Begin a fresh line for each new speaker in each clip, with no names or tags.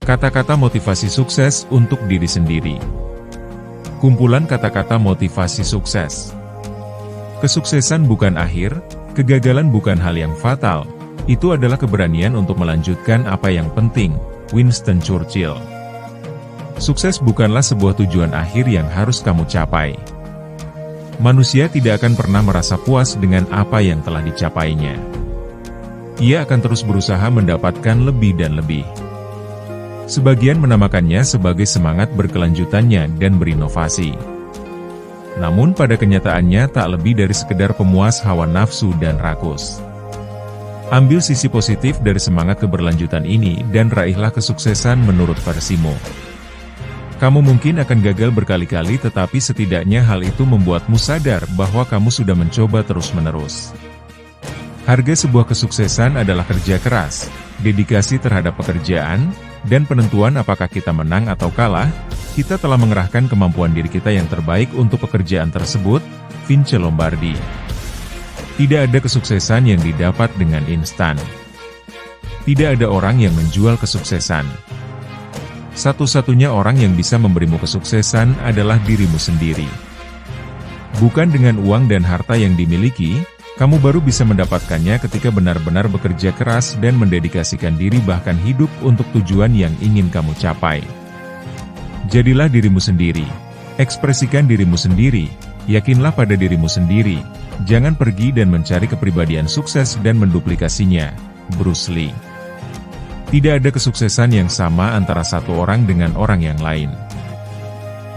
Kata-kata motivasi sukses untuk diri sendiri. Kumpulan kata-kata motivasi sukses. Kesuksesan bukan akhir, kegagalan bukan hal yang fatal. Itu adalah keberanian untuk melanjutkan apa yang penting. Winston Churchill. Sukses bukanlah sebuah tujuan akhir yang harus kamu capai. Manusia tidak akan pernah merasa puas dengan apa yang telah dicapainya. Ia akan terus berusaha mendapatkan lebih dan lebih. Sebagian menamakannya sebagai semangat berkelanjutannya dan berinovasi. Namun pada kenyataannya tak lebih dari sekedar pemuas hawa nafsu dan rakus. Ambil sisi positif dari semangat keberlanjutan ini dan raihlah kesuksesan menurut versimu. Kamu mungkin akan gagal berkali-kali, tetapi setidaknya hal itu membuatmu sadar bahwa kamu sudah mencoba terus-menerus. Harga sebuah kesuksesan adalah kerja keras, dedikasi terhadap pekerjaan, dan penentuan apakah kita menang atau kalah. Kita telah mengerahkan kemampuan diri kita yang terbaik untuk pekerjaan tersebut. Vince Lombardi. Tidak ada kesuksesan yang didapat dengan instan. Tidak ada orang yang menjual kesuksesan. Satu-satunya orang yang bisa memberimu kesuksesan adalah dirimu sendiri. Bukan dengan uang dan harta yang dimiliki, kamu baru bisa mendapatkannya ketika benar-benar bekerja keras dan mendedikasikan diri bahkan hidup untuk tujuan yang ingin kamu capai. Jadilah dirimu sendiri. Ekspresikan dirimu sendiri. Yakinlah pada dirimu sendiri. Jangan pergi dan mencari kepribadian sukses dan menduplikasinya. Bruce Lee. Tidak ada kesuksesan yang sama antara satu orang dengan orang yang lain.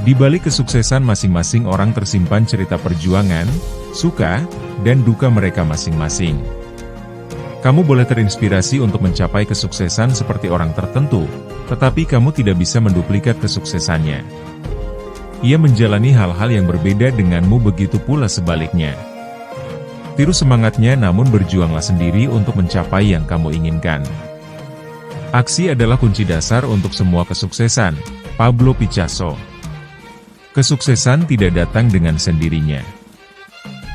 Di balik kesuksesan masing-masing orang tersimpan cerita perjuangan, suka, dan duka mereka masing-masing. Kamu boleh terinspirasi untuk mencapai kesuksesan seperti orang tertentu, tetapi kamu tidak bisa menduplikat kesuksesannya. Ia menjalani hal-hal yang berbeda denganmu, begitu pula sebaliknya. Tiru semangatnya namun berjuanglah sendiri untuk mencapai yang kamu inginkan. Aksi adalah kunci dasar untuk semua kesuksesan. Pablo Picasso. Kesuksesan tidak datang dengan sendirinya.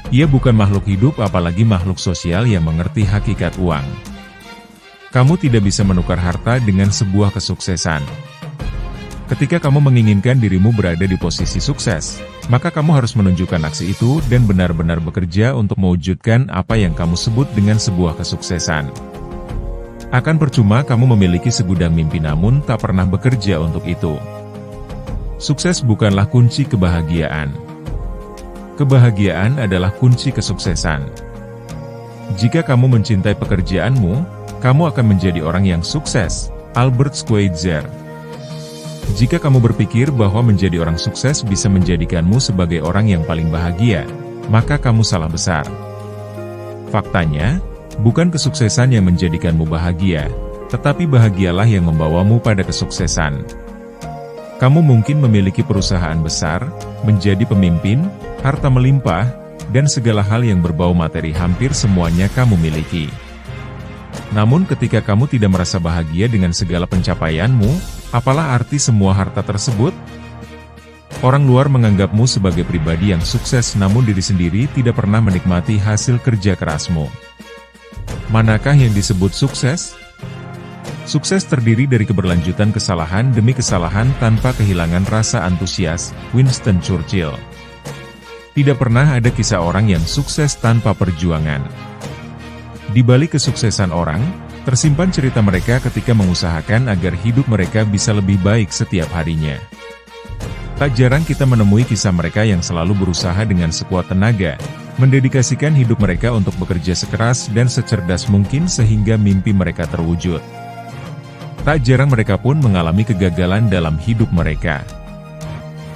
Ia bukan makhluk hidup, apalagi makhluk sosial yang mengerti hakikat uang. Kamu tidak bisa menukar harta dengan sebuah kesuksesan. Ketika kamu menginginkan dirimu berada di posisi sukses, maka kamu harus menunjukkan aksi itu dan benar-benar bekerja untuk mewujudkan apa yang kamu sebut dengan sebuah kesuksesan. Akan percuma kamu memiliki segudang mimpi namun tak pernah bekerja untuk itu. Sukses bukanlah kunci kebahagiaan. Kebahagiaan adalah kunci kesuksesan. Jika kamu mencintai pekerjaanmu, kamu akan menjadi orang yang sukses. Albert Schweitzer. Jika kamu berpikir bahwa menjadi orang sukses bisa menjadikanmu sebagai orang yang paling bahagia, maka kamu salah besar. Faktanya, bukan kesuksesan yang menjadikanmu bahagia, tetapi bahagialah yang membawamu pada kesuksesan. Kamu mungkin memiliki perusahaan besar, menjadi pemimpin, harta melimpah, dan segala hal yang berbau materi hampir semuanya kamu miliki. Namun ketika kamu tidak merasa bahagia dengan segala pencapaianmu, apalah arti semua harta tersebut? Orang luar menganggapmu sebagai pribadi yang sukses namun diri sendiri tidak pernah menikmati hasil kerja kerasmu. Manakah yang disebut sukses? Sukses terdiri dari keberlanjutan kesalahan demi kesalahan tanpa kehilangan rasa antusias. Winston Churchill. Tidak pernah ada kisah orang yang sukses tanpa perjuangan. Di balik kesuksesan orang, tersimpan cerita mereka ketika mengusahakan agar hidup mereka bisa lebih baik setiap harinya. Tak jarang kita menemui kisah mereka yang selalu berusaha dengan sekuat tenaga, mendedikasikan hidup mereka untuk bekerja sekeras dan secerdas mungkin sehingga mimpi mereka terwujud. Tak jarang mereka pun mengalami kegagalan dalam hidup mereka.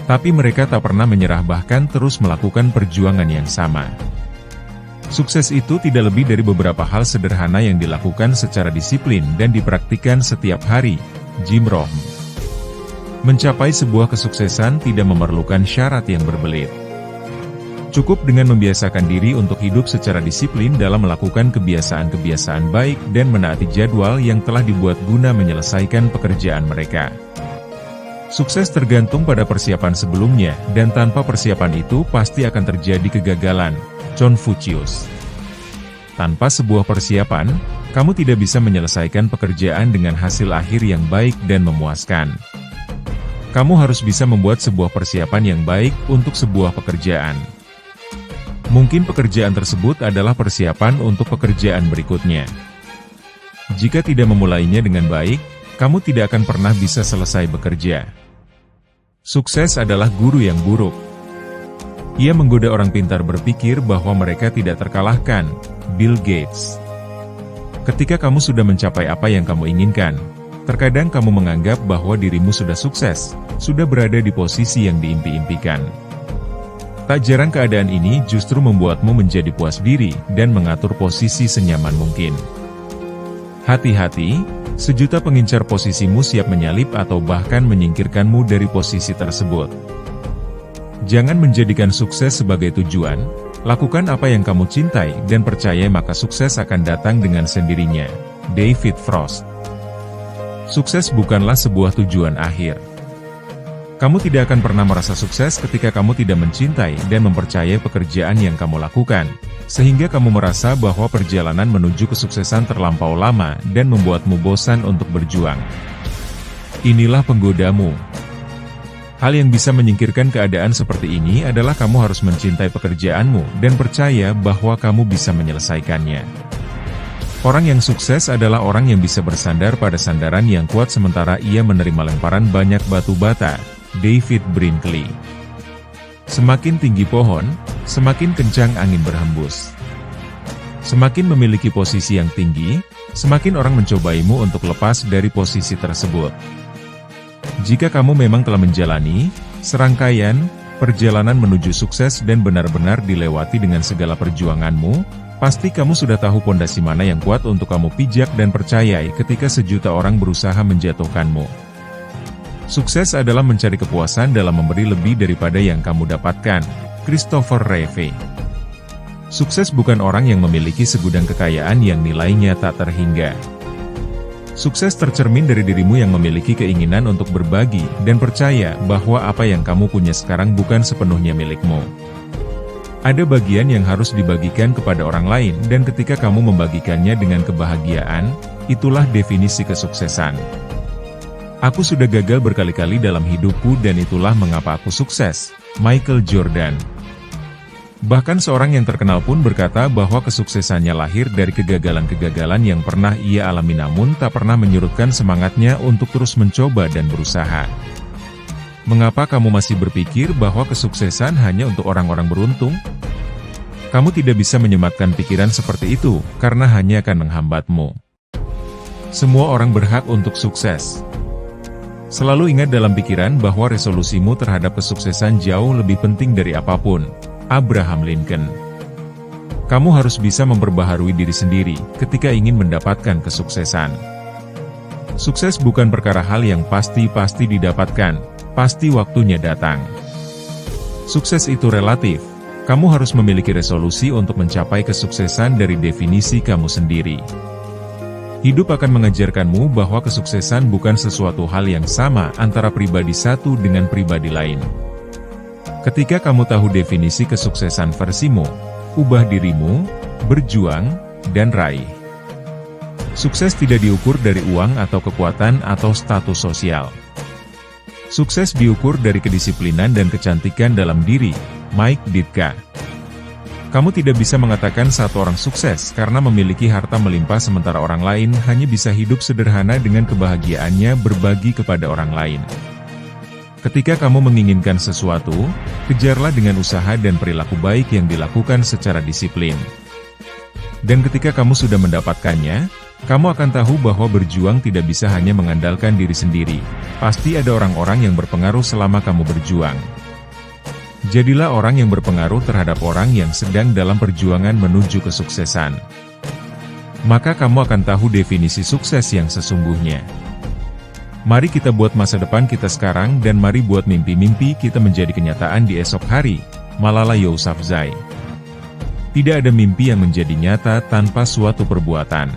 Tapi mereka tak pernah menyerah, bahkan terus melakukan perjuangan yang sama. Sukses itu tidak lebih dari beberapa hal sederhana yang dilakukan secara disiplin dan dipraktikkan setiap hari. Jim Rohn. Mencapai sebuah kesuksesan tidak memerlukan syarat yang berbelit. Cukup dengan membiasakan diri untuk hidup secara disiplin dalam melakukan kebiasaan-kebiasaan baik dan menaati jadwal yang telah dibuat guna menyelesaikan pekerjaan mereka. Sukses tergantung pada persiapan sebelumnya, dan tanpa persiapan itu pasti akan terjadi kegagalan. Confucius. Tanpa sebuah persiapan, kamu tidak bisa menyelesaikan pekerjaan dengan hasil akhir yang baik dan memuaskan. Kamu harus bisa membuat sebuah persiapan yang baik untuk sebuah pekerjaan. Mungkin pekerjaan tersebut adalah persiapan untuk pekerjaan berikutnya. Jika tidak memulainya dengan baik, kamu tidak akan pernah bisa selesai bekerja. Sukses adalah guru yang buruk. Ia menggoda orang pintar berpikir bahwa mereka tidak terkalahkan. Bill Gates. Ketika kamu sudah mencapai apa yang kamu inginkan, terkadang kamu menganggap bahwa dirimu sudah sukses, sudah berada di posisi yang diimpi-impikan. Tak jarang keadaan ini justru membuatmu menjadi puas diri dan mengatur posisi senyaman mungkin. Hati-hati, sejuta pengincar posisimu siap menyalip atau bahkan menyingkirkanmu dari posisi tersebut. Jangan menjadikan sukses sebagai tujuan. Lakukan apa yang kamu cintai dan percaya maka sukses akan datang dengan sendirinya. David Frost. Sukses bukanlah sebuah tujuan akhir. Kamu tidak akan pernah merasa sukses ketika kamu tidak mencintai dan mempercayai pekerjaan yang kamu lakukan, sehingga kamu merasa bahwa perjalanan menuju kesuksesan terlampau lama dan membuatmu bosan untuk berjuang. Inilah penggodamu. Hal yang bisa menyingkirkan keadaan seperti ini adalah kamu harus mencintai pekerjaanmu dan percaya bahwa kamu bisa menyelesaikannya. Orang yang sukses adalah orang yang bisa bersandar pada sandaran yang kuat sementara ia menerima lemparan banyak batu bata. David Brinkley. Semakin tinggi pohon, semakin kencang angin berhembus. Semakin memiliki posisi yang tinggi, semakin orang mencobaimu untuk lepas dari posisi tersebut. Jika kamu memang telah menjalani serangkaian perjalanan menuju sukses dan benar-benar dilewati dengan segala perjuanganmu, pasti kamu sudah tahu pondasi mana yang kuat untuk kamu pijak dan percayai ketika sejuta orang berusaha menjatuhkanmu. Sukses adalah mencari kepuasan dalam memberi lebih daripada yang kamu dapatkan. Christopher Reeve. Sukses bukan orang yang memiliki segudang kekayaan yang nilainya tak terhingga. Sukses tercermin dari dirimu yang memiliki keinginan untuk berbagi dan percaya bahwa apa yang kamu punya sekarang bukan sepenuhnya milikmu. Ada bagian yang harus dibagikan kepada orang lain dan ketika kamu membagikannya dengan kebahagiaan, itulah definisi kesuksesan. Aku sudah gagal berkali-kali dalam hidupku dan itulah mengapa aku sukses. Michael Jordan. Bahkan seorang yang terkenal pun berkata bahwa kesuksesannya lahir dari kegagalan-kegagalan yang pernah ia alami namun tak pernah menyurutkan semangatnya untuk terus mencoba dan berusaha. Mengapa kamu masih berpikir bahwa kesuksesan hanya untuk orang-orang beruntung? Kamu tidak bisa menyematkan pikiran seperti itu, karena hanya akan menghambatmu. Semua orang berhak untuk sukses. Selalu ingat dalam pikiran bahwa resolusimu terhadap kesuksesan jauh lebih penting dari apapun. Abraham Lincoln. Kamu harus bisa memperbaharui diri sendiri ketika ingin mendapatkan kesuksesan. Sukses bukan perkara hal yang pasti didapatkan, pasti waktunya datang. Sukses itu relatif. Kamu harus memiliki resolusi untuk mencapai kesuksesan dari definisi kamu sendiri. Hidup akan mengajarkanmu bahwa kesuksesan bukan sesuatu hal yang sama antara pribadi satu dengan pribadi lain. Ketika kamu tahu definisi kesuksesan versimu, ubah dirimu, berjuang, dan raih. Sukses tidak diukur dari uang atau kekuatan atau status sosial. Sukses diukur dari kedisiplinan dan kecantikan dalam diri. Mike Ditka. Kamu tidak bisa mengatakan satu orang sukses karena memiliki harta melimpah sementara orang lain hanya bisa hidup sederhana dengan kebahagiaannya berbagi kepada orang lain. Ketika kamu menginginkan sesuatu, kejarlah dengan usaha dan perilaku baik yang dilakukan secara disiplin. Dan ketika kamu sudah mendapatkannya, kamu akan tahu bahwa berjuang tidak bisa hanya mengandalkan diri sendiri. Pasti ada orang-orang yang berpengaruh selama kamu berjuang. Jadilah orang yang berpengaruh terhadap orang yang sedang dalam perjuangan menuju kesuksesan. Maka kamu akan tahu definisi sukses yang sesungguhnya. Mari kita buat masa depan kita sekarang dan mari buat mimpi-mimpi kita menjadi kenyataan di esok hari. Malala Yousafzai. Tidak ada mimpi yang menjadi nyata tanpa suatu perbuatan.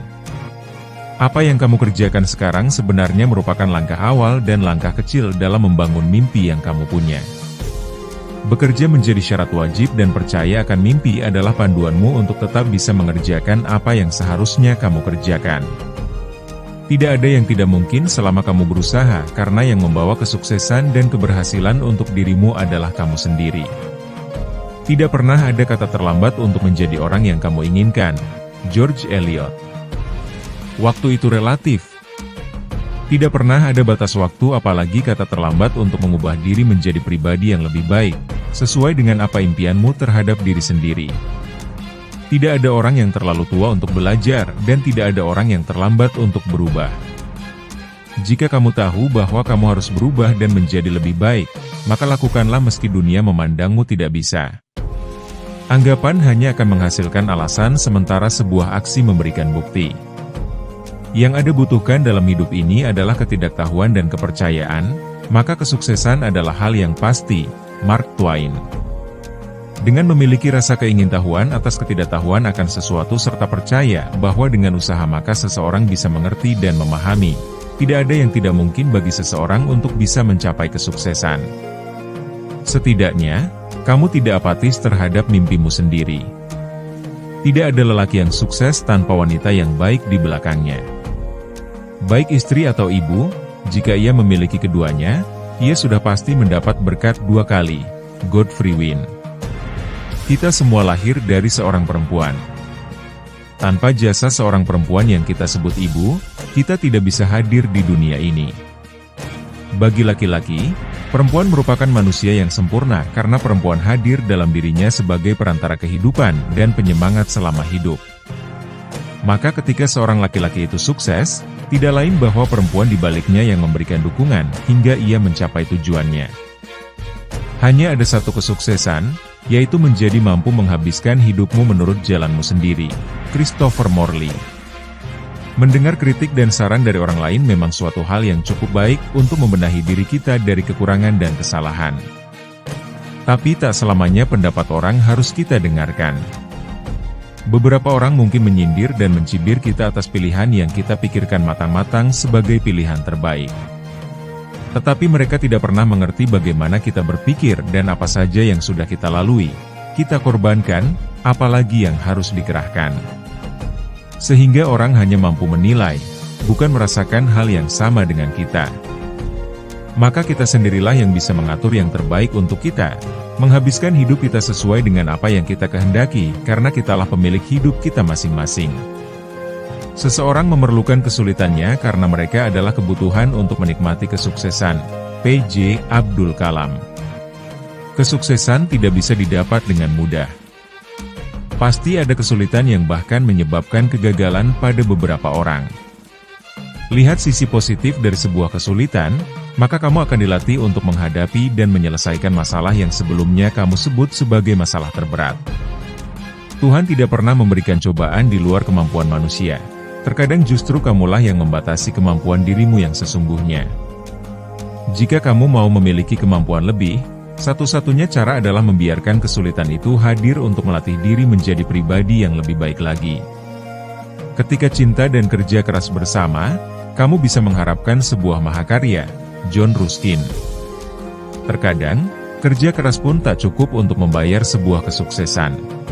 Apa yang kamu kerjakan sekarang sebenarnya merupakan langkah awal dan langkah kecil dalam membangun mimpi yang kamu punya. Bekerja menjadi syarat wajib dan percaya akan mimpi adalah panduanmu untuk tetap bisa mengerjakan apa yang seharusnya kamu kerjakan. Tidak ada yang tidak mungkin selama kamu berusaha, karena yang membawa kesuksesan dan keberhasilan untuk dirimu adalah kamu sendiri. Tidak pernah ada kata terlambat untuk menjadi orang yang kamu inginkan. George Eliot. Waktu itu relatif. Tidak pernah ada batas waktu, apalagi kata terlambat untuk mengubah diri menjadi pribadi yang lebih baik, sesuai dengan apa impianmu terhadap diri sendiri. Tidak ada orang yang terlalu tua untuk belajar, dan tidak ada orang yang terlambat untuk berubah. Jika kamu tahu bahwa kamu harus berubah dan menjadi lebih baik, maka lakukanlah meski dunia memandangmu tidak bisa. Anggapan hanya akan menghasilkan alasan sementara, sebuah aksi memberikan bukti. Yang Anda butuhkan dalam hidup ini adalah ketidaktahuan dan kepercayaan, maka kesuksesan adalah hal yang pasti. Mark Twain. Dengan memiliki rasa keingintahuan atas ketidaktahuan akan sesuatu serta percaya bahwa dengan usaha maka seseorang bisa mengerti dan memahami, tidak ada yang tidak mungkin bagi seseorang untuk bisa mencapai kesuksesan. Setidaknya, kamu tidak apatis terhadap mimpimu sendiri. Tidak ada lelaki yang sukses tanpa wanita yang baik di belakangnya. Baik istri atau ibu, jika ia memiliki keduanya, ia sudah pasti mendapat berkat dua kali. Godfrey Win. Kita semua lahir dari seorang perempuan. Tanpa jasa seorang perempuan yang kita sebut ibu, kita tidak bisa hadir di dunia ini. Bagi laki-laki, perempuan merupakan manusia yang sempurna karena perempuan hadir dalam dirinya sebagai perantara kehidupan dan penyemangat selama hidup. Maka ketika seorang laki-laki itu sukses, tidak lain bahwa perempuan di baliknya yang memberikan dukungan hingga ia mencapai tujuannya. Hanya ada satu kesuksesan, yaitu menjadi mampu menghabiskan hidupmu menurut jalanmu sendiri. Christopher Morley. Mendengar kritik dan saran dari orang lain memang suatu hal yang cukup baik untuk membenahi diri kita dari kekurangan dan kesalahan. Tapi tak selamanya pendapat orang harus kita dengarkan. Beberapa orang mungkin menyindir dan mencibir kita atas pilihan yang kita pikirkan matang-matang sebagai pilihan terbaik. Tetapi mereka tidak pernah mengerti bagaimana kita berpikir dan apa saja yang sudah kita lalui, kita korbankan, apalagi yang harus dikerahkan. Sehingga orang hanya mampu menilai, bukan merasakan hal yang sama dengan kita. Maka kita sendirilah yang bisa mengatur yang terbaik untuk kita, menghabiskan hidup kita sesuai dengan apa yang kita kehendaki, karena kitalah pemilik hidup kita masing-masing. Seseorang memerlukan kesulitannya karena mereka adalah kebutuhan untuk menikmati kesuksesan. P.J. Abdul Kalam. Kesuksesan tidak bisa didapat dengan mudah. Pasti ada kesulitan yang bahkan menyebabkan kegagalan pada beberapa orang. Lihat sisi positif dari sebuah kesulitan, maka kamu akan dilatih untuk menghadapi dan menyelesaikan masalah yang sebelumnya kamu sebut sebagai masalah terberat. Tuhan tidak pernah memberikan cobaan di luar kemampuan manusia. Terkadang justru kamulah yang membatasi kemampuan dirimu yang sesungguhnya. Jika kamu mau memiliki kemampuan lebih, satu-satunya cara adalah membiarkan kesulitan itu hadir untuk melatih diri menjadi pribadi yang lebih baik lagi. Ketika cinta dan kerja keras bersama, kamu bisa mengharapkan sebuah mahakarya. John Ruskin. Terkadang, kerja keras pun tak cukup untuk membayar sebuah kesuksesan.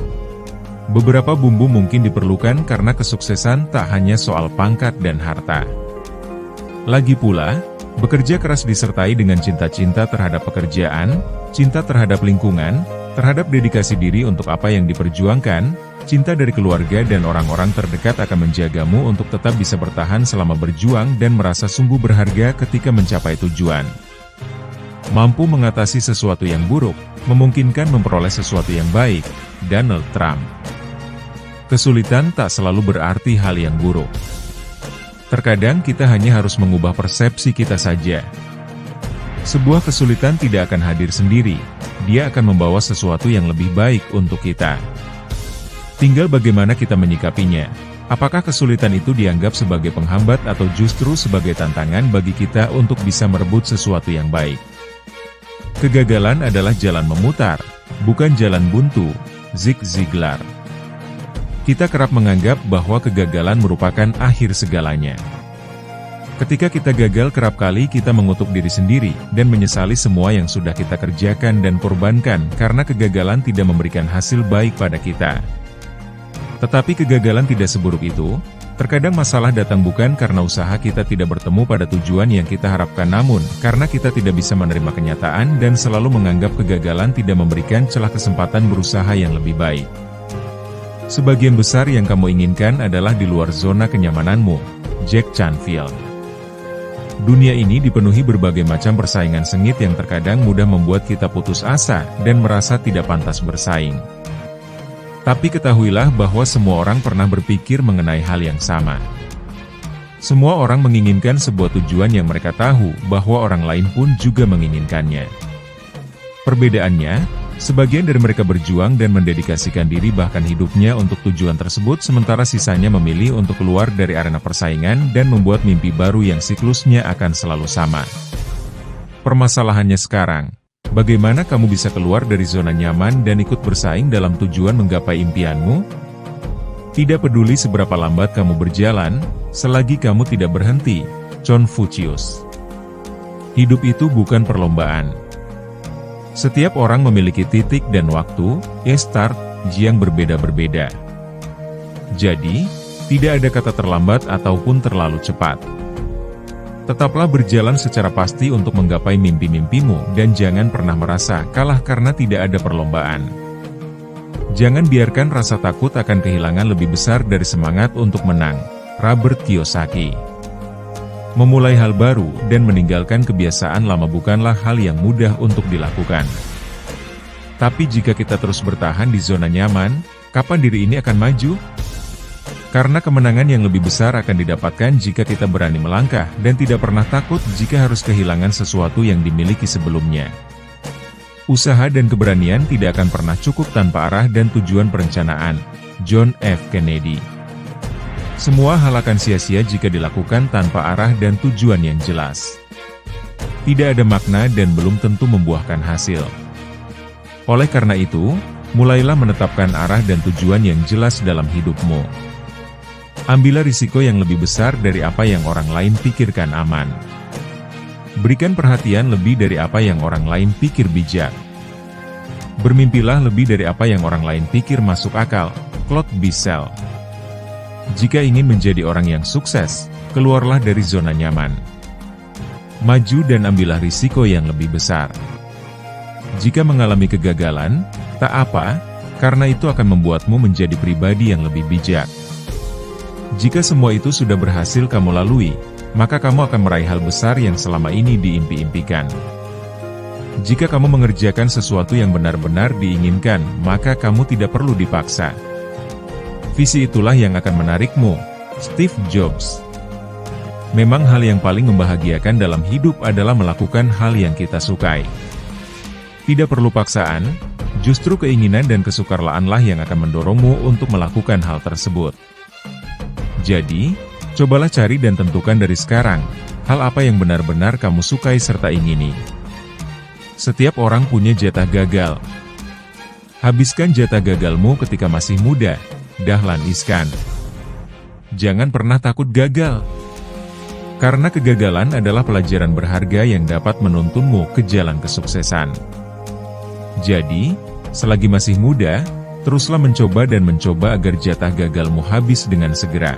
Beberapa bumbu mungkin diperlukan karena kesuksesan tak hanya soal pangkat dan harta. Lagi pula, bekerja keras disertai dengan cinta-cinta terhadap pekerjaan, cinta terhadap lingkungan, terhadap dedikasi diri untuk apa yang diperjuangkan, cinta dari keluarga dan orang-orang terdekat akan menjagamu untuk tetap bisa bertahan selama berjuang dan merasa sungguh berharga ketika mencapai tujuan. Mampu mengatasi sesuatu yang buruk, memungkinkan memperoleh sesuatu yang baik. Donald Trump. Kesulitan tak selalu berarti hal yang buruk. Terkadang kita hanya harus mengubah persepsi kita saja. Sebuah kesulitan tidak akan hadir sendiri, dia akan membawa sesuatu yang lebih baik untuk kita. Tinggal bagaimana kita menyikapinya. Apakah kesulitan itu dianggap sebagai penghambat atau justru sebagai tantangan bagi kita untuk bisa merebut sesuatu yang baik? Kegagalan adalah jalan memutar, bukan jalan buntu. Zig Ziglar. Kita kerap menganggap bahwa kegagalan merupakan akhir segalanya. Ketika kita gagal, kerap kali kita mengutuk diri sendiri dan menyesali semua yang sudah kita kerjakan dan korbankan karena kegagalan tidak memberikan hasil baik pada kita. Tetapi kegagalan tidak seburuk itu. Terkadang masalah datang bukan karena usaha kita tidak bertemu pada tujuan yang kita harapkan, namun karena kita tidak bisa menerima kenyataan dan selalu menganggap kegagalan tidak memberikan celah kesempatan berusaha yang lebih baik. Sebagian besar yang kamu inginkan adalah di luar zona kenyamananmu. Jack Canfield. Dunia ini dipenuhi berbagai macam persaingan sengit yang terkadang mudah membuat kita putus asa dan merasa tidak pantas bersaing. Tapi ketahuilah bahwa semua orang pernah berpikir mengenai hal yang sama. Semua orang menginginkan sebuah tujuan yang mereka tahu bahwa orang lain pun juga menginginkannya. Perbedaannya, sebagian dari mereka berjuang dan mendedikasikan diri bahkan hidupnya untuk tujuan tersebut, sementara sisanya memilih untuk keluar dari arena persaingan dan membuat mimpi baru yang siklusnya akan selalu sama. Permasalahannya sekarang, bagaimana kamu bisa keluar dari zona nyaman dan ikut bersaing dalam tujuan menggapai impianmu? Tidak peduli seberapa lambat kamu berjalan, selagi kamu tidak berhenti. Confucius. Hidup itu bukan perlombaan. Setiap orang memiliki titik dan waktu, start, yang berbeda-berbeda. Jadi, tidak ada kata terlambat ataupun terlalu cepat. Tetaplah berjalan secara pasti untuk menggapai mimpi-mimpimu dan jangan pernah merasa kalah karena tidak ada perlombaan. Jangan biarkan rasa takut akan kehilangan lebih besar dari semangat untuk menang. Robert Kiyosaki. Memulai hal baru dan meninggalkan kebiasaan lama bukanlah hal yang mudah untuk dilakukan. Tapi jika kita terus bertahan di zona nyaman, kapan diri ini akan maju? Karena kemenangan yang lebih besar akan didapatkan jika kita berani melangkah dan tidak pernah takut jika harus kehilangan sesuatu yang dimiliki sebelumnya. Usaha dan keberanian tidak akan pernah cukup tanpa arah dan tujuan perencanaan. John F. Kennedy. Semua hal akan sia-sia jika dilakukan tanpa arah dan tujuan yang jelas. Tidak ada makna dan belum tentu membuahkan hasil. Oleh karena itu, mulailah menetapkan arah dan tujuan yang jelas dalam hidupmu. Ambillah risiko yang lebih besar dari apa yang orang lain pikirkan aman. Berikan perhatian lebih dari apa yang orang lain pikir bijak. Bermimpilah lebih dari apa yang orang lain pikir masuk akal. Claude Bissell. Jika ingin menjadi orang yang sukses, keluarlah dari zona nyaman. Maju dan ambillah risiko yang lebih besar. Jika mengalami kegagalan, tak apa, karena itu akan membuatmu menjadi pribadi yang lebih bijak. Jika semua itu sudah berhasil kamu lalui, maka kamu akan meraih hal besar yang selama ini diimpi-impikan. Jika kamu mengerjakan sesuatu yang benar-benar diinginkan, maka kamu tidak perlu dipaksa. Visi itulah yang akan menarikmu. Steve Jobs. Memang hal yang paling membahagiakan dalam hidup adalah melakukan hal yang kita sukai. Tidak perlu paksaan, justru keinginan dan kesukarelaanlah yang akan mendorongmu untuk melakukan hal tersebut. Jadi, cobalah cari dan tentukan dari sekarang, hal apa yang benar-benar kamu sukai serta ingini. Setiap orang punya jatah gagal. Habiskan jatah gagalmu ketika masih muda. Dahlan Iskan. Jangan pernah takut gagal. Karena kegagalan adalah pelajaran berharga yang dapat menuntunmu ke jalan kesuksesan. Jadi, selagi masih muda, teruslah mencoba dan mencoba agar jatah gagalmu habis dengan segera.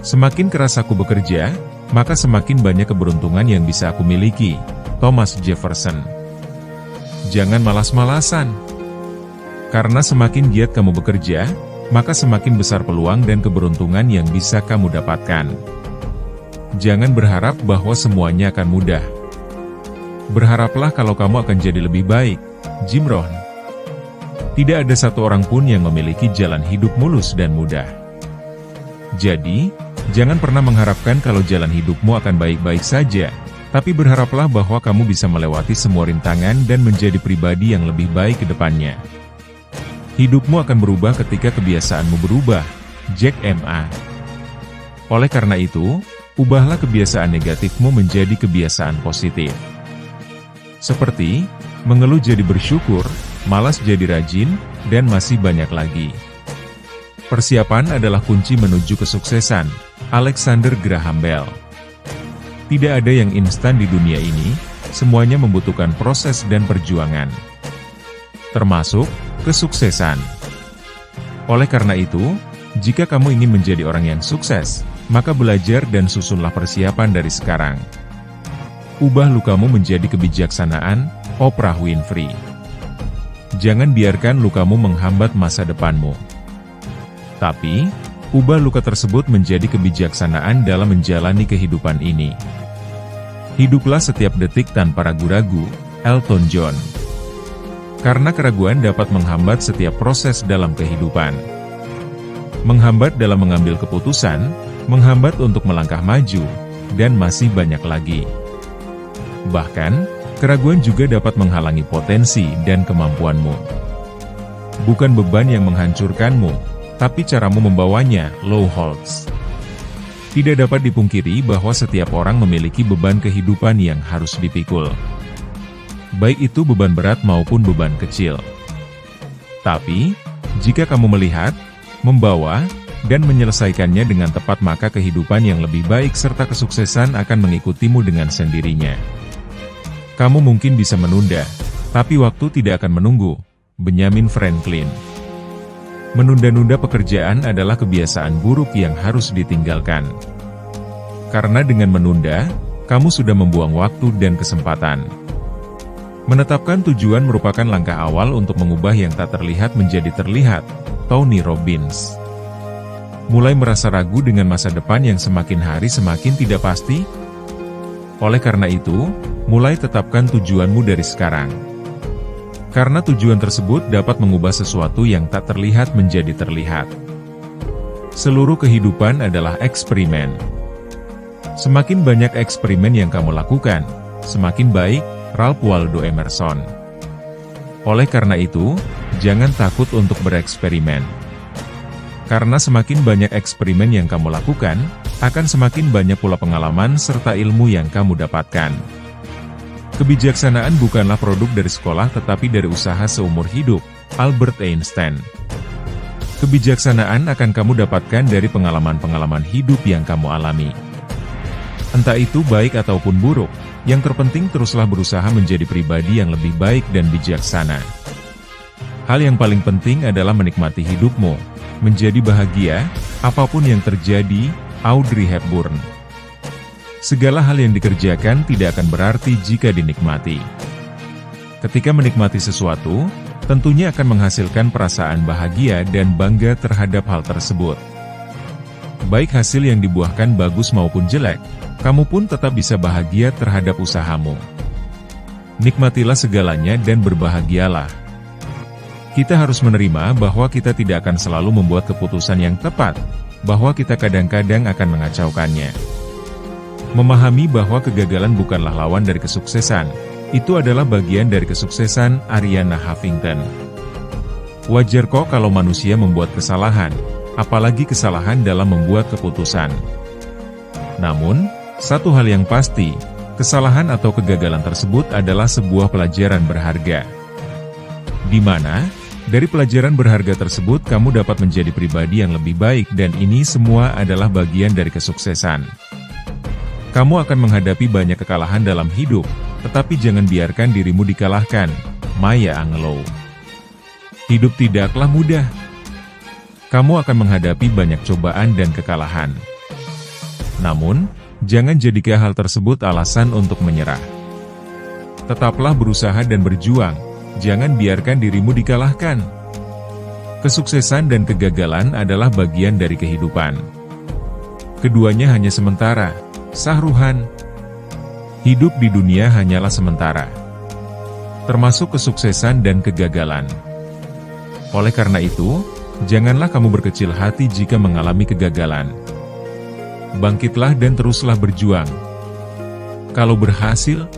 Semakin keras aku bekerja, maka semakin banyak keberuntungan yang bisa aku miliki. Thomas Jefferson. Jangan malas-malasan. Karena semakin giat kamu bekerja, maka semakin besar peluang dan keberuntungan yang bisa kamu dapatkan. Jangan berharap bahwa semuanya akan mudah. Berharaplah kalau kamu akan jadi lebih baik. Jim Rohn. Tidak ada satu orang pun yang memiliki jalan hidup mulus dan mudah. Jadi, jangan pernah mengharapkan kalau jalan hidupmu akan baik-baik saja, tapi berharaplah bahwa kamu bisa melewati semua rintangan dan menjadi pribadi yang lebih baik ke depannya. Hidupmu akan berubah ketika kebiasaanmu berubah. Jack Ma. Oleh karena itu, ubahlah kebiasaan negatifmu menjadi kebiasaan positif. Seperti, mengeluh jadi bersyukur, malas jadi rajin, dan masih banyak lagi. Persiapan adalah kunci menuju kesuksesan. Alexander Graham Bell. Tidak ada yang instan di dunia ini, semuanya membutuhkan proses dan perjuangan. Termasuk kesuksesan. Oleh karena itu, jika kamu ingin menjadi orang yang sukses, maka belajar dan susunlah persiapan dari sekarang. Ubah lukamu menjadi kebijaksanaan, Oprah Winfrey. Jangan biarkan lukamu menghambat masa depanmu. Tapi, ubah luka tersebut menjadi kebijaksanaan dalam menjalani kehidupan ini. Hiduplah setiap detik tanpa ragu-ragu, Elton John. Karena keraguan dapat menghambat setiap proses dalam kehidupan. Menghambat dalam mengambil keputusan, menghambat untuk melangkah maju, dan masih banyak lagi. Bahkan, keraguan juga dapat menghalangi potensi dan kemampuanmu. Bukan beban yang menghancurkanmu, tapi caramu membawanya, low holds. Tidak dapat dipungkiri bahwa setiap orang memiliki beban kehidupan yang harus dipikul. Baik itu beban berat maupun beban kecil. Tapi, jika kamu melihat, membawa, dan menyelesaikannya dengan tepat, maka kehidupan yang lebih baik serta kesuksesan akan mengikutimu dengan sendirinya. Kamu mungkin bisa menunda, tapi waktu tidak akan menunggu. Benjamin Franklin. Menunda-nunda pekerjaan adalah kebiasaan buruk yang harus ditinggalkan. Karena dengan menunda, kamu sudah membuang waktu dan kesempatan. Menetapkan tujuan merupakan langkah awal untuk mengubah yang tak terlihat menjadi terlihat. Tony Robbins. Mulai merasa ragu dengan masa depan yang semakin hari semakin tidak pasti? Oleh karena itu, mulai tetapkan tujuanmu dari sekarang. Karena tujuan tersebut dapat mengubah sesuatu yang tak terlihat menjadi terlihat. Seluruh kehidupan adalah eksperimen. Semakin banyak eksperimen yang kamu lakukan, semakin baik, Ralph Waldo Emerson. Oleh karena itu, jangan takut untuk bereksperimen. Karena semakin banyak eksperimen yang kamu lakukan, akan semakin banyak pula pengalaman serta ilmu yang kamu dapatkan. Kebijaksanaan bukanlah produk dari sekolah tetapi dari usaha seumur hidup, Albert Einstein. Kebijaksanaan akan kamu dapatkan dari pengalaman-pengalaman hidup yang kamu alami. Entah itu baik ataupun buruk, yang terpenting teruslah berusaha menjadi pribadi yang lebih baik dan bijaksana. Hal yang paling penting adalah menikmati hidupmu, menjadi bahagia, apapun yang terjadi, Audrey Hepburn. Segala hal yang dikerjakan tidak akan berarti jika dinikmati. Ketika menikmati sesuatu, tentunya akan menghasilkan perasaan bahagia dan bangga terhadap hal tersebut. Baik hasil yang dibuahkan bagus maupun jelek, kamu pun tetap bisa bahagia terhadap usahamu. Nikmatilah segalanya dan berbahagialah. Kita harus menerima bahwa kita tidak akan selalu membuat keputusan yang tepat, bahwa kita kadang-kadang akan mengacaukannya. Memahami bahwa kegagalan bukanlah lawan dari kesuksesan, itu adalah bagian dari kesuksesan. Arianna Huffington. Wajar kok kalau manusia membuat kesalahan, apalagi kesalahan dalam membuat keputusan. Namun, satu hal yang pasti, kesalahan atau kegagalan tersebut adalah sebuah pelajaran berharga. Di mana, dari pelajaran berharga tersebut kamu dapat menjadi pribadi yang lebih baik dan ini semua adalah bagian dari kesuksesan. Kamu akan menghadapi banyak kekalahan dalam hidup, tetapi jangan biarkan dirimu dikalahkan. Maya Angelou. Hidup tidaklah mudah. Kamu akan menghadapi banyak cobaan dan kekalahan. Namun, jangan jadikan hal tersebut alasan untuk menyerah. Tetaplah berusaha dan berjuang, jangan biarkan dirimu dikalahkan. Kesuksesan dan kegagalan adalah bagian dari kehidupan. Keduanya hanya sementara. Sahruhan. Hidup di dunia hanyalah sementara. Termasuk kesuksesan dan kegagalan. Oleh karena itu, janganlah kamu berkecil hati jika mengalami kegagalan. Bangkitlah dan teruslah berjuang. Kalau berhasil,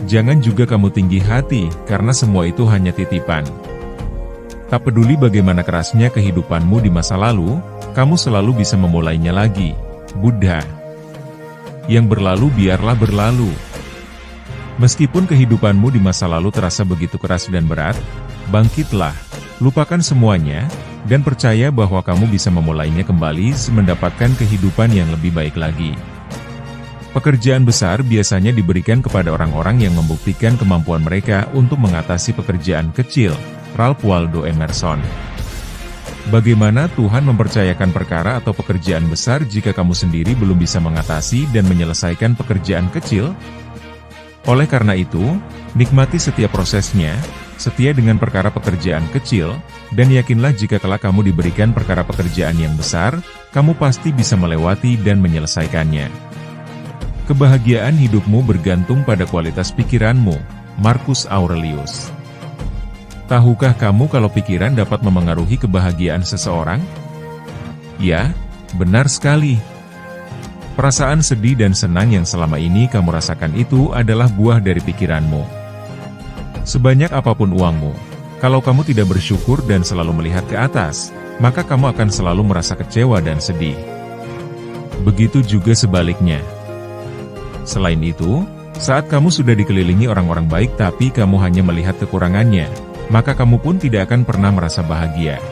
jangan juga kamu tinggi hati, karena semua itu hanya titipan. Tak peduli bagaimana kerasnya kehidupanmu di masa lalu, kamu selalu bisa memulainya lagi. Buddha. Yang berlalu biarlah berlalu. Meskipun kehidupanmu di masa lalu terasa begitu keras dan berat, bangkitlah, lupakan semuanya, dan percaya bahwa kamu bisa memulainya kembali mendapatkan kehidupan yang lebih baik lagi. Pekerjaan besar biasanya diberikan kepada orang-orang yang membuktikan kemampuan mereka untuk mengatasi pekerjaan kecil. Ralph Waldo Emerson. Bagaimana Tuhan mempercayakan perkara atau pekerjaan besar jika kamu sendiri belum bisa mengatasi dan menyelesaikan pekerjaan kecil? Oleh karena itu, nikmati setiap prosesnya, setia dengan perkara pekerjaan kecil, dan yakinlah jika kelak kamu diberikan perkara pekerjaan yang besar, kamu pasti bisa melewati dan menyelesaikannya. Kebahagiaan hidupmu bergantung pada kualitas pikiranmu. Marcus Aurelius. Tahukah kamu kalau pikiran dapat memengaruhi kebahagiaan seseorang? Ya, benar sekali. Perasaan sedih dan senang yang selama ini kamu rasakan itu adalah buah dari pikiranmu. Sebanyak apapun uangmu, kalau kamu tidak bersyukur dan selalu melihat ke atas, maka kamu akan selalu merasa kecewa dan sedih. Begitu juga sebaliknya. Selain itu, saat kamu sudah dikelilingi orang-orang baik tapi kamu hanya melihat kekurangannya, maka kamu pun tidak akan pernah merasa bahagia.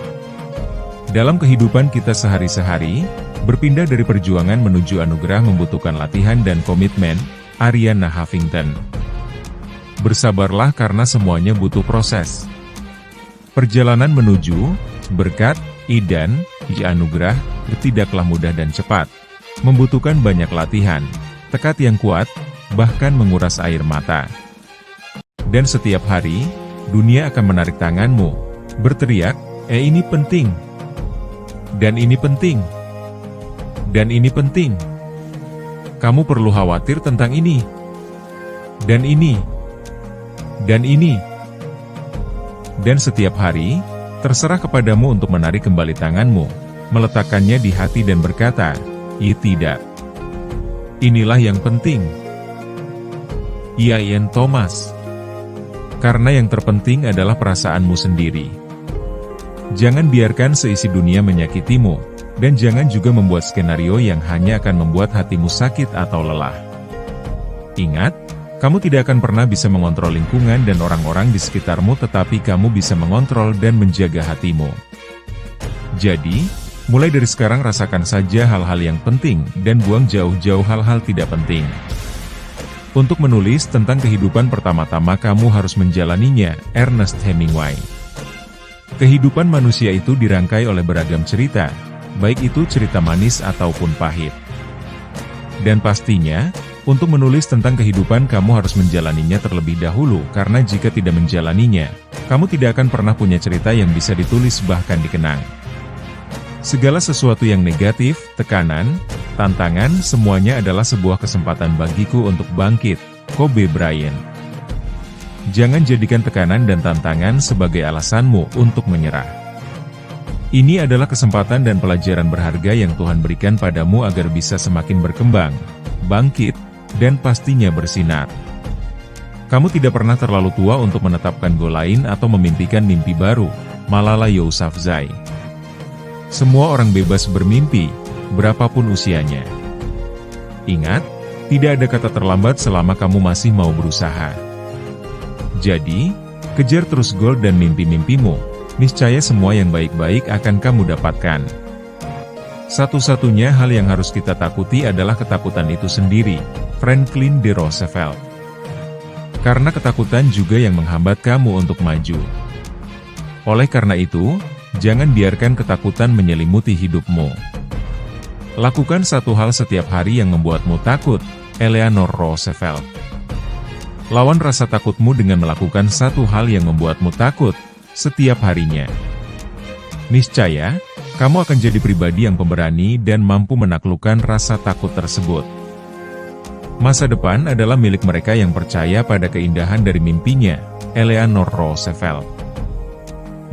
Dalam kehidupan kita sehari-hari, berpindah dari perjuangan menuju anugerah membutuhkan latihan dan komitmen. Arianna Huffington. Bersabarlah karena semuanya butuh proses. Perjalanan menuju berkat, idan, anugerah, tidaklah mudah dan cepat. Membutuhkan banyak latihan, tekad yang kuat, bahkan menguras air mata. Dan setiap hari, dunia akan menarik tanganmu, berteriak, ini penting. Dan ini penting. Dan ini penting. Kamu perlu khawatir tentang ini. Dan ini. Dan ini. Dan setiap hari, terserah kepadamu untuk menarik kembali tanganmu, meletakkannya di hati dan berkata, tidak. Inilah yang penting. Ian Thomas. Karena yang terpenting adalah perasaanmu sendiri. Jangan biarkan seisi dunia menyakitimu, dan jangan juga membuat skenario yang hanya akan membuat hatimu sakit atau lelah. Ingat, kamu tidak akan pernah bisa mengontrol lingkungan dan orang-orang di sekitarmu, tetapi kamu bisa mengontrol dan menjaga hatimu. Jadi, mulai dari sekarang rasakan saja hal-hal yang penting, dan buang jauh-jauh hal-hal tidak penting. Untuk menulis tentang kehidupan pertama-tama kamu harus menjalaninya. Ernest Hemingway. Kehidupan manusia itu dirangkai oleh beragam cerita, baik itu cerita manis ataupun pahit. Dan pastinya, untuk menulis tentang kehidupan kamu harus menjalaninya terlebih dahulu, karena jika tidak menjalaninya, kamu tidak akan pernah punya cerita yang bisa ditulis bahkan dikenang. Segala sesuatu yang negatif, tekanan, tantangan, semuanya adalah sebuah kesempatan bagiku untuk bangkit. Kobe Bryant. Jangan jadikan tekanan dan tantangan sebagai alasanmu untuk menyerah. Ini adalah kesempatan dan pelajaran berharga yang Tuhan berikan padamu agar bisa semakin berkembang, bangkit, dan pastinya bersinar. Kamu tidak pernah terlalu tua untuk menetapkan goal lain atau memimpikan mimpi baru. Malala Yousafzai. Semua orang bebas bermimpi, berapapun usianya. Ingat, tidak ada kata terlambat selama kamu masih mau berusaha. Jadi, kejar terus goal dan mimpi-mimpimu, niscaya semua yang baik-baik akan kamu dapatkan. Satu-satunya hal yang harus kita takuti adalah ketakutan itu sendiri. Franklin D. Roosevelt. Karena ketakutan juga yang menghambat kamu untuk maju. Oleh karena itu, jangan biarkan ketakutan menyelimuti hidupmu. Lakukan satu hal setiap hari yang membuatmu takut. Eleanor Roosevelt. Lawan rasa takutmu dengan melakukan satu hal yang membuatmu takut setiap harinya. Niscaya, kamu akan jadi pribadi yang pemberani dan mampu menaklukkan rasa takut tersebut. Masa depan adalah milik mereka yang percaya pada keindahan dari mimpinya. Eleanor Roosevelt.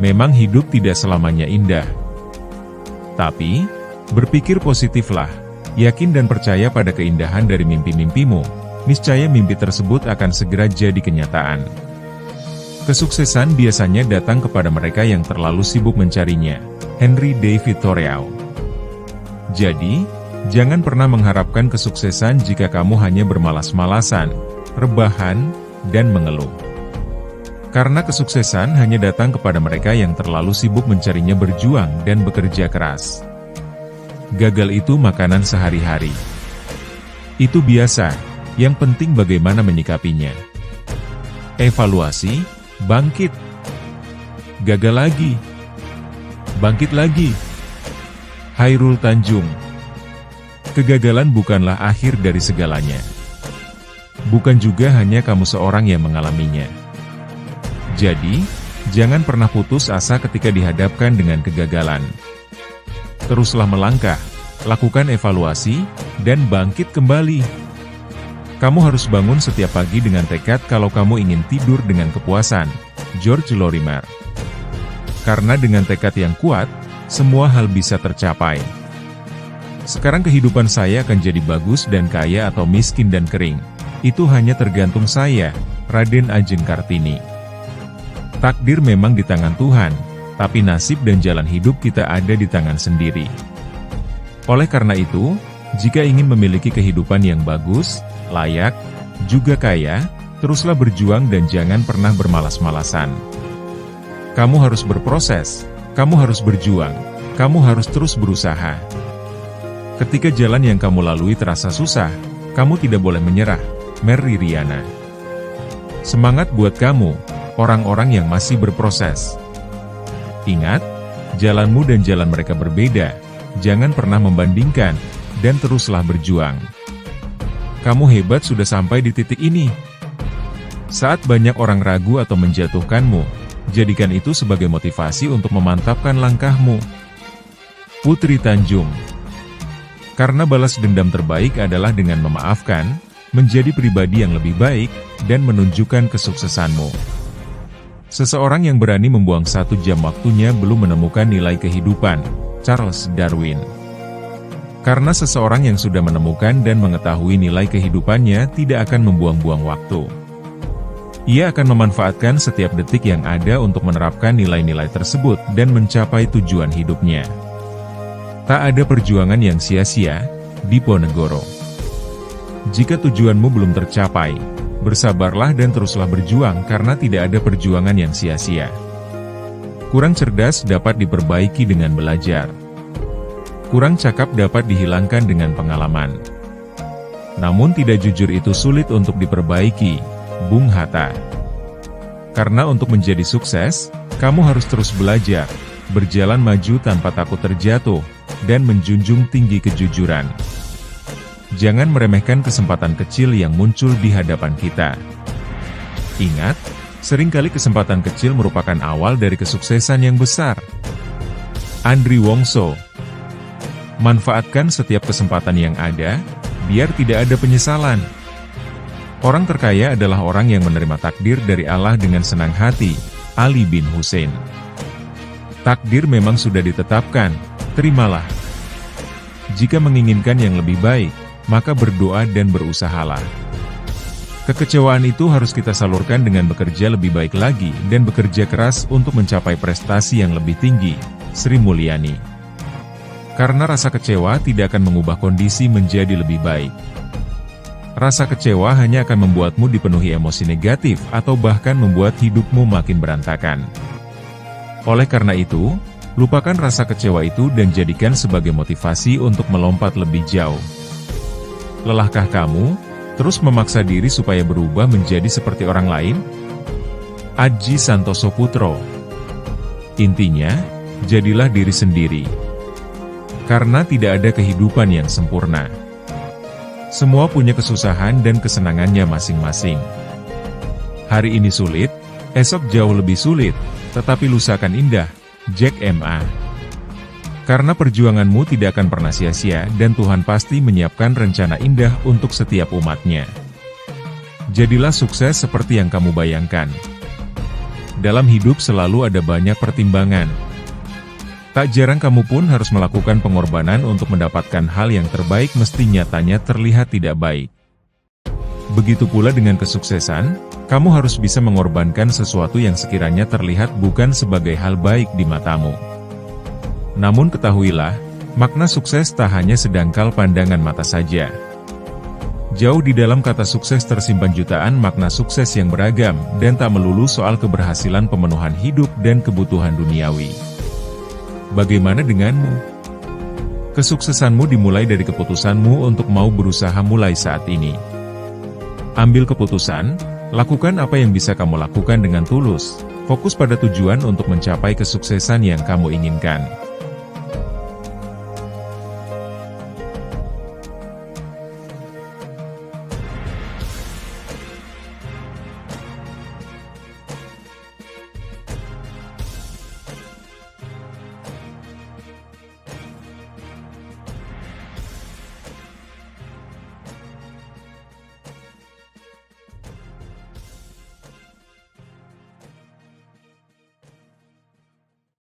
Memang hidup tidak selamanya indah. Tapi, berpikir positiflah, yakin dan percaya pada keindahan dari mimpi-mimpimu, niscaya mimpi tersebut akan segera jadi kenyataan. Kesuksesan biasanya datang kepada mereka yang terlalu sibuk mencarinya. Henry David Thoreau. Jadi, jangan pernah mengharapkan kesuksesan jika kamu hanya bermalas-malasan, rebahan, dan mengeluh. Karena kesuksesan hanya datang kepada mereka yang terlalu sibuk mencarinya, berjuang dan bekerja keras. Gagal itu makanan sehari-hari. Itu biasa, yang penting bagaimana menyikapinya. Evaluasi, bangkit. Gagal lagi. Bangkit lagi. Hairul Tanjung. Kegagalan bukanlah akhir dari segalanya. Bukan juga hanya kamu seorang yang mengalaminya. Jadi, jangan pernah putus asa ketika dihadapkan dengan kegagalan. Teruslah melangkah, lakukan evaluasi, dan bangkit kembali. Kamu harus bangun setiap pagi dengan tekad kalau kamu ingin tidur dengan kepuasan. George Lorimer. Karena dengan tekad yang kuat, semua hal bisa tercapai. Sekarang kehidupan saya akan jadi bagus dan kaya atau miskin dan kering. Itu hanya tergantung saya, Raden Ajeng Kartini. Takdir memang di tangan Tuhan, tapi nasib dan jalan hidup kita ada di tangan sendiri. Oleh karena itu, jika ingin memiliki kehidupan yang bagus, layak, juga kaya, teruslah berjuang dan jangan pernah bermalas-malasan. Kamu harus berproses, kamu harus berjuang, kamu harus terus berusaha. Ketika jalan yang kamu lalui terasa susah, kamu tidak boleh menyerah. Merry Riana. Semangat buat kamu, orang-orang yang masih berproses. Ingat, jalanmu dan jalan mereka berbeda, jangan pernah membandingkan, dan teruslah berjuang. Kamu hebat sudah sampai di titik ini. Saat banyak orang ragu atau menjatuhkanmu, jadikan itu sebagai motivasi untuk memantapkan langkahmu. Putri Tanjung. Karena balas dendam terbaik adalah dengan memaafkan, menjadi pribadi yang lebih baik, dan menunjukkan kesuksesanmu. Seseorang yang berani membuang 1 jam waktunya belum menemukan nilai kehidupan. Charles Darwin. Karena seseorang yang sudah menemukan dan mengetahui nilai kehidupannya tidak akan membuang-buang waktu. Ia akan memanfaatkan setiap detik yang ada untuk menerapkan nilai-nilai tersebut dan mencapai tujuan hidupnya. Tak ada perjuangan yang sia-sia, Diponegoro. Jika tujuanmu belum tercapai, bersabarlah dan teruslah berjuang karena tidak ada perjuangan yang sia-sia. Kurang cerdas dapat diperbaiki dengan belajar. Kurang cakap dapat dihilangkan dengan pengalaman. Namun tidak jujur itu sulit untuk diperbaiki, Bung Hatta. Karena untuk menjadi sukses, kamu harus terus belajar, berjalan maju tanpa takut terjatuh, dan menjunjung tinggi kejujuran. Jangan meremehkan kesempatan kecil yang muncul di hadapan kita. Ingat, seringkali kesempatan kecil merupakan awal dari kesuksesan yang besar. Andri Wongso. Manfaatkan setiap kesempatan yang ada, biar tidak ada penyesalan. Orang terkaya adalah orang yang menerima takdir dari Allah dengan senang hati. Ali bin Hussein. Takdir memang sudah ditetapkan, terimalah. Jika menginginkan yang lebih baik, maka berdoa dan berusahalah. Kekecewaan itu harus kita salurkan dengan bekerja lebih baik lagi dan bekerja keras untuk mencapai prestasi yang lebih tinggi. Sri Mulyani. Karena rasa kecewa tidak akan mengubah kondisi menjadi lebih baik. Rasa kecewa hanya akan membuatmu dipenuhi emosi negatif atau bahkan membuat hidupmu makin berantakan. Oleh karena itu, lupakan rasa kecewa itu dan jadikan sebagai motivasi untuk melompat lebih jauh. Lelahkah kamu, terus memaksa diri supaya berubah menjadi seperti orang lain? Adji Santoso Putro. Intinya, jadilah diri sendiri. Karena tidak ada kehidupan yang sempurna. Semua punya kesusahan dan kesenangannya masing-masing. Hari ini sulit, esok jauh lebih sulit, tetapi lusa akan indah. Jack Ma. Karena perjuanganmu tidak akan pernah sia-sia dan Tuhan pasti menyiapkan rencana indah untuk setiap umatnya. Jadilah sukses seperti yang kamu bayangkan. Dalam hidup selalu ada banyak pertimbangan. Tak jarang kamu pun harus melakukan pengorbanan untuk mendapatkan hal yang terbaik meski nyatanya terlihat tidak baik. Begitu pula dengan kesuksesan, kamu harus bisa mengorbankan sesuatu yang sekiranya terlihat bukan sebagai hal baik di matamu. Namun ketahuilah, makna sukses tak hanya sedangkal pandangan mata saja. Jauh di dalam kata sukses tersimpan jutaan makna sukses yang beragam dan tak melulu soal keberhasilan pemenuhan hidup dan kebutuhan duniawi. Bagaimana denganmu? Kesuksesanmu dimulai dari keputusanmu untuk mau berusaha mulai saat ini. Ambil keputusan, lakukan apa yang bisa kamu lakukan dengan tulus, fokus pada tujuan untuk mencapai kesuksesan yang kamu inginkan.